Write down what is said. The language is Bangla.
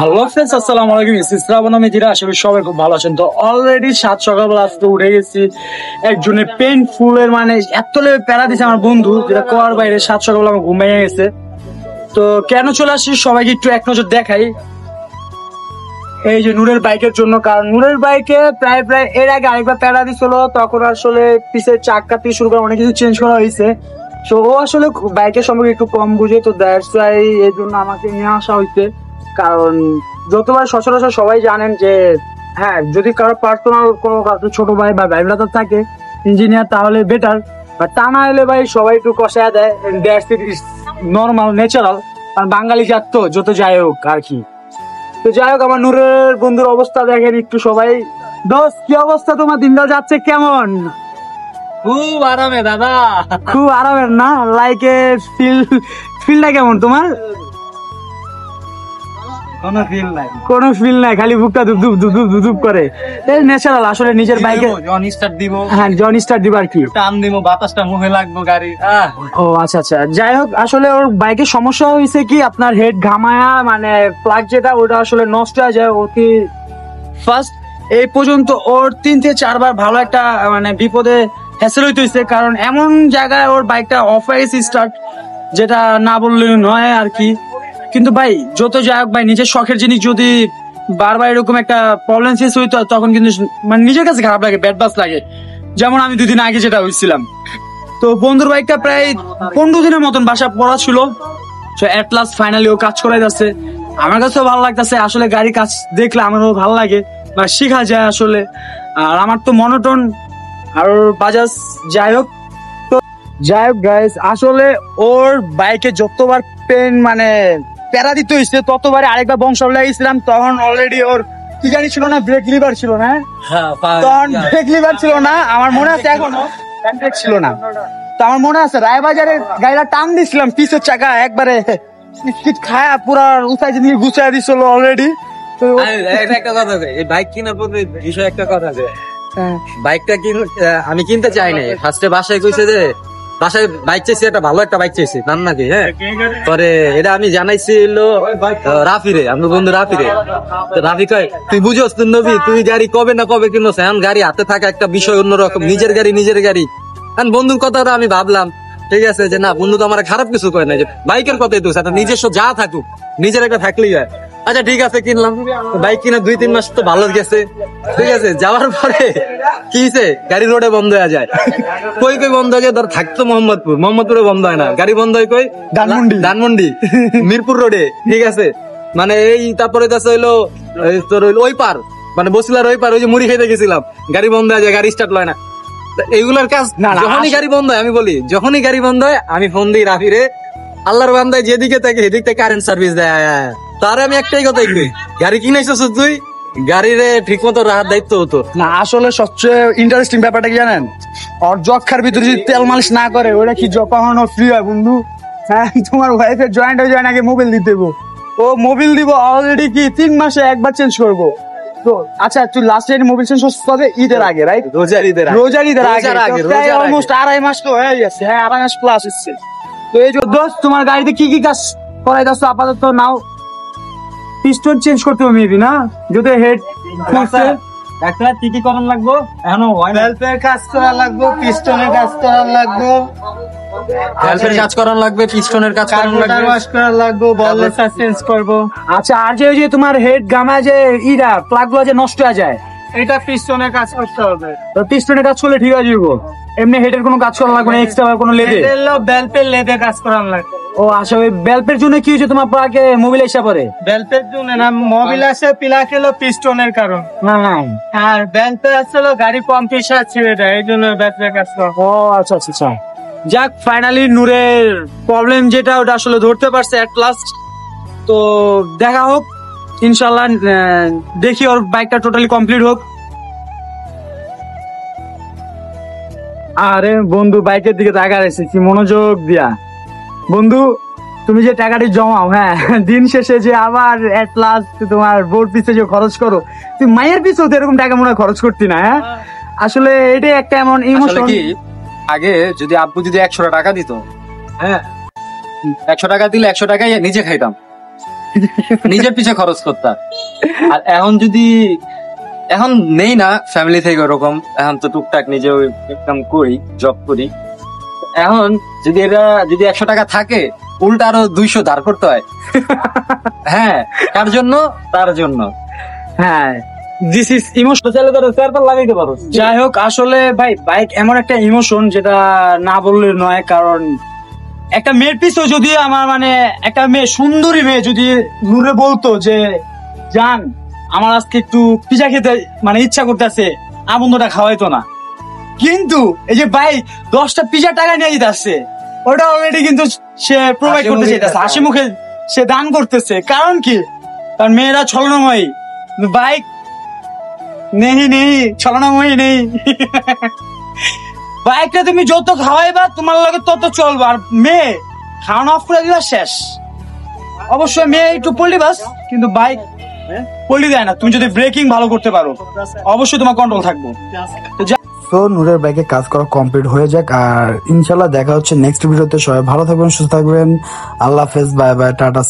হ্যালো ফ্রেন্ডস, আসসালামু আলাইকুম। শ্রাবণ আমি জিরা, আশা করি সবাই খুব ভালো আছেন। তো অলরেডি সকালবেলা আজকে উঠে গেছি একজনের পেইনফুলের মানে এত প্যারা দিছে আমার বন্ধু, যেটা কোয়ার বাইরে সকালবেলা আমার ঘুমাইয়া গেছে। তো কেন চলে আসছি সবাইকে একটু এক নজর দেখাই। এই যে নূরের বাইকের জন্য, কারণ নূরের বাইকে প্রায় এর আগে আরেকবার প্যারা দিছিল, তখন আসলে পিছের চাক্কা থেকে শুরু করে অনেক কিছু চেঞ্জ করা হয়েছে। তো ও আসলে বাইকের সম্পর্কে একটু কম বুঝে, তো দ্যাটস ওয়াই এই জন্য আমাকে নিয়ে আসা হয়েছে। কারণ যতবার সচরাচর সবাই জানেন যে হ্যাঁ, যদি কারো পার্সোনাল কোনো ছোট ভাই বা ভাই ব্রাদার থাকে ইঞ্জিনিয়ার, তাহলে বেটার। বা তা না হলে ভাই সবাই একটু কষায় দেয়, that's it, is normal, natural. আর বাঙালি জাত তো যত যাই হোক আর কি। তো যাই হোক, আমার নূরের বন্ধুর অবস্থা দেখেন একটু সবাই। দোস্ত, কি অবস্থা তোমার? দিনটা যাচ্ছে কেমন? খুব আরামে দাদা, খুব আরামের না? লাইকে ফিলটা কেমন তোমার? কোনো ফিল নাই, খালি বুকটা ধুপ ধুপ ধুপ ধুপ ধুপ ধুপ করে। এই ন্যাচারাল আসলে নিজের বাইকে। জন স্টার্ট দিব, হ্যাঁ জন স্টার্ট দিব আর কি, টান দিব, বাতাসটা মুখে লাগবো গাড়ি। ও আচ্ছা আচ্ছা, যাই হোক, আসলে ওর বাইকের সমস্যা হয়েছে কি, আপনার হেড ঘামায়া মানে প্লাগ যেটা ওটা আসলে নষ্ট হয়ে যায় অতি ফার্স্ট। এই পর্যন্ত ওর 3 থেকে 4 বার ভালো একটা মানে বিপদে হ্যাসেল হইতেছে, কারণ এমন জায়গায় ওর বাইকটা অফ হয়ে গেছে স্টার্ট, যেটা না বললে নয় আর কি। কিন্তু ভাই যত যাই হোক ভাই, নিজের শখের জিনিস যদি বারবার এরকম একটা প্রবলেম ফেস হইতো, তখন কিন্তু মানে নিজের কাছে খারাপ লাগে, ব্যাড বাস লাগে। যেমন আমি 2 দিন আগে যেটা হয়েছিলাম, তো বন্ধুর বাইকটা প্রায় 15 দিনের মতন বাসা পড়া ছিল। তো এট লাস্ট ফাইনালি ও কাজ করাই যাচ্ছে, আমার কাছেও ভালো লাগতেছে। আসলে গাড়ি কাজ দেখলে আমারও ভালো লাগে বা শেখা যায় আসলে। আর আমার তো মনোটন আর বাজাজ, যাই হোক। তো যাই হোক গাইস, আসলে ওর বাইকে যতবার পেন মানে প্যারা দিতে হয়েছে, ততবারে আরেকবার বংশ লাগিয়েছিলাম। তখন অলরেডি ওর কি জানি ছিল না, ব্রেক লিভার ছিল না, তখন ব্রেক লিভার ছিল না, আমার মনে আছে এখনো ব্রেক ছিল না। তো আমার মনে আছে রায়বাজারে গাড়িটা টান দিছিলাম, পিছের চাকা একবারে স্কিট খায়া পুরা উঁচাই জিনিস গুছাই দিছিল অলরেডি। তো একটা কথা আছে, এই বাইক কেনার পর বিষয় একটা কথা আছে, বাইকটা আমি কিনতে চাই নাই। ফার্স্টে বাসায় কইছে যে বাসায় বাইক চাইছি, একটা ভালো একটা বাইক চাইছি নাম নাকি, হ্যাঁ। পরে এটা আমি জানাইছি রাফিরে, আমার বন্ধু রাফিরে। রাফি কয় তুই বুঝোস তুই নবী, তুই গাড়ি কবে না কবে কিনোস, এখন গাড়ি হাতে থাকা একটা বিষয় অন্যরকম, নিজের গাড়ি। বন্ধুর কথাটা আমি ভাবলাম ঠিক আছে যে না, বন্ধু তো আমার খারাপ কিছু কয় না, যে বাইকের কথাই তো একটা নিজস্ব যা থাকুক, নিজের একটা থাকলেই হয়। আচ্ছা ঠিক আছে, কিনলাম বাইক। কিনা 2-3 মাস তো ভালো গেছে, ঠিক আছে। যাওয়ার পরে কি হয়েছে, গাড়ি রোডে বন্ধ হয়ে যায়। কই বন্ধ হয়ে যায়, ধর থাকতো মোহাম্মদপুরে বন্ধ হয় না, গাড়ি বন্ধ হয় কই ধানমন্ডি মিরপুর রোডে, ঠিক আছে। মানে এই তারপরে হইলো তোর ওই পার, মানে বসিলার ওই পার, ওই যে মুড়ি খেতে গেছিলাম, গাড়ি বন্ধ হয়ে যায়, গাড়ি স্টার্ট লয় না। এইগুলোর কাজ যখনই গাড়ি বন্ধ হয়, আমি বলি যখনই গাড়ি বন্ধ হয় আমি ফোন দিই রাফিরে, আল্লাহর বান্দায় যেদিকে থাকে সেদিক থেকে কারেন্ট সার্ভিস দেয়। তার আমি একটাই কথাই কই, গাড়ি কিনাইছিস তুই, গাড়িরে ঠিক মতো রাখার দায়িত্ব হতো না। আসলে সবচেয়ে ইন্টারেস্টিং ব্যাপারটা কি জানেন, ওর যক্ষার ভিতরে যদি তেল মালিশ না করে, ওটা কি যখন ফ্রি হয় বন্ধু? হ্যাঁ, তোমার ওয়াইফের জয়েন্ট হয়ে যায় নাকি মোবিল দিতে দেবো, ও মোবিল দিব অলরেডি কি 3 মাসে একবার চেঞ্জ করবো। তো আচ্ছা, তুই লাস্ট টাইম মোবিল চেঞ্জ করতে ঈদের আগে, রাইট? রোজার ঈদের আগে অলমোস্ট 2.5 মাস তো হয়ে গেছে। হ্যাঁ, 2.5 মাস প্লাস এসছে। তো এই যে দোস্ত, তোমার গাড়িতে কি কি কাজ করাই যাচ্ছ আপাতত? নাও পিস্টন চেঞ্জ করতে হবে মেবি, না? যদি হেড একটা কি কি করার লাগবো, এখনো বেল্টের কাজ করা লাগবে, পিস্টনের কাজ করা লাগবে, হেল্পের কাজ করার লাগবে, পিস্টনের কাজ করার লাগবে, ওয়াশ করা লাগবে, বলের চেঞ্জ করব। আচ্ছা, আর যে ওই যে তোমার হেড গামা যে ইরা প্লাগ গুলো যে নষ্ট হয়ে যায়, এটা পিস্টনের কাজ করতে হবে। তো পিস্টনের কাজ করলে ঠিক আছে, এমনি হেডের কোনো কাজ করা লাগবে না, এক্সট্রা কোনো লেদে? বেল্টের লেদে কাজ করার লাগবে। ও আচ্ছা, ওই বেল্পের জন্য কি হয়েছে তোমার প্লাগে মোবিল এসে পড়ে? বেল্টের জন্য না, মোবিল আসে পিলাক হলো পিস্টনের কারণ। না, আর বেল্টে আসলে গাড়ি কম প্রেসার ছেড়ে দেয়, এই জন্য বেল্টের কাজ করা। ও আচ্ছা আচ্ছা। যাক, ফাইনালি নূরের প্রবলেম যেটা ওটা আসলে ধরতে পারছে এট লাস্ট। তো দেখা হোক ইনশাল্লাহ, দেখি ওর বাইকটা টোটালি কমপ্লিট হোক। আরে বন্ধু, বাইকের দিকে তাকা রয়েছে কি মনোযোগ দিয়া। বন্ধু, তুমি যে টাকাটি জমাও, হ্যাঁ, দিন শেষে যে আবার এট লাস্ট তোমার বোর্ড পিছে যে খরচ করো, তুমি মায়ের পিছেও তো এরকম টাকা মনে হয় খরচ করতি না। হ্যাঁ, আসলে এটাই একটা এমন ইমোশন। আগে যদি আব্বু যদি 100 টাকা দিত, হ্যাঁ 100 টাকা দিলে 100 টাকাই নিজে খাইতাম, নিজের পিছে খরচ করতাম। আর এখন নেই না ফ্যামিলি থেকে ওরকম, এখন তো টুকটাক নিজেও ইনকাম করি, জব করি। এখন যদি 100 টাকা থাকে, উল্টা আরো 200 ধার করতে হয়। হ্যাঁ, কার জন্য? তার জন্য। হ্যাঁ, দিস ইজ ইমোশন। লাগাইতে পারো। যাই হোক, আসলে ভাই বাইক এমন একটা ইমোশন যেটা না বললে নয়। কারণ একটা মেয়ের পিছু যদি আমার মানে একটা মেয়ে, সুন্দরী মেয়ে যদি নূরে বলতো যে জান আমার আজকে একটু পিজা খেতে মানে ইচ্ছা করতেছে, আনন্দটা খাওয়াইতো না। কিন্তু এই যে ভাই 10টা পিজা টাকা নিয়ে যেতে আসছে, ওটা অলরেডি কিন্তু সে প্রোভাইড করতে চাইতেছে, হাসি মুখে সে দান করতেছে। কারণ কি? কারণ মেয়েরা ছলনাময়ী, বাইক নেই ছলনাময়ী নেই। বাইকটা তুমি যত খাওয়াইবা তোমার লাগে তত চলবা। আর মেয়ে খাওয়ানো অফ করে দিবা, শেষ। অবশ্যই মেয়ে একটু পল্লি বাস, কিন্তু বাইক পল্লি দেয় না। তুমি যদি ব্রেকিং ভালো করতে পারো, অবশ্যই তোমার কন্ট্রোল থাকবো। তো নূরের বাইকে কাজ করা কমপ্লিট হয়ে যাক, আর ইনশাল্লাহ দেখা হচ্ছে নেক্সট ভিডিওতে। সবাই ভালো থাকবেন, সুস্থ থাকবেন। আল্লাহ হাফেজ, বাই বাই, টাটা।